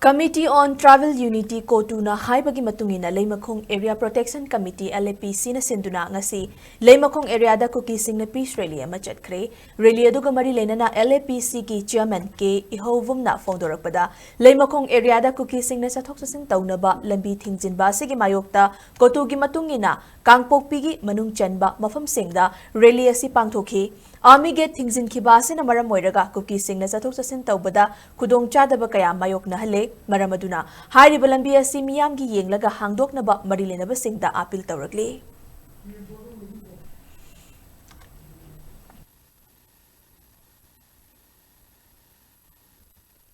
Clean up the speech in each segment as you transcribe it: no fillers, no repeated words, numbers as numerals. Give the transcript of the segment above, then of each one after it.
Committee on Travel Unity Cotu na haibagi matungina Leimakhong Area Protection Committee LAPC na sinduna ngasi Leimakhong Area da Kuki Singna Peace Rally ama Chatkhre rally aduga mari lena na LAPC ki chairman ke ihovum na fongdorakpada Leimakhong Area da Kuki Singna chathok chasin tounaba lambi thingjinkhiba-gi mayokta Cotu gi matungina kangpokpi gi manung chanba mafam singda rally asi pangthokhi Army Gate thingjinkhiba sina maram moiraga Kuki Singna chathok chasin tawbada khudong chadaba kaya mayok na hale Maramaduna, Hairiba lambi asi miyamgi yenglaga hangdoknaba marilenaba singda appeal tawrakli.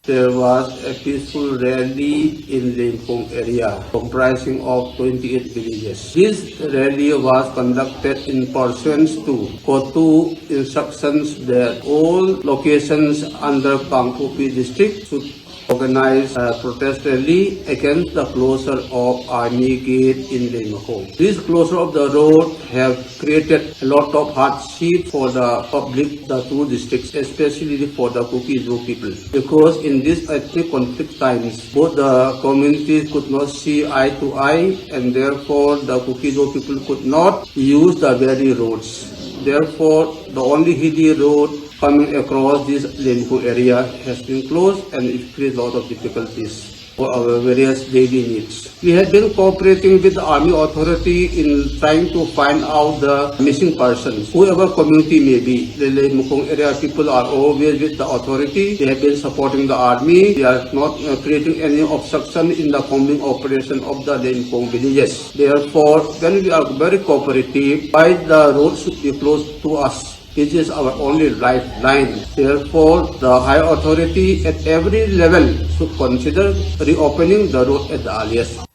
There was a peaceful rally in Leimakhong area comprising of 28 villages. This rally was conducted in pursuance to Cotu instructions that all locations under Kuki district should organize a protest rally against the closure of Army Gate in Leimakhong. This closure of the road have created a lot of hardship for the public, the two districts, especially for the Kuki people. Because in these ethnic conflict times, both the communities could not see eye to eye, and therefore the Kuki people could not use the very roads. Therefore, the only hilly road coming across this Leimakhong area has been closed, and it creates a lot of difficulties for our various daily needs. We have been cooperating with the Army authority in trying to find out the missing persons, whoever community may be. The Leimakhong area people are always with the authority. They have been supporting the Army. They are not creating any obstruction in the combing operation of the Leimakhong villages. Therefore, when we are very cooperative, why the road should be closed to us? It is our only lifeline. Therefore, the high authority at every level should consider reopening the road at the earliest.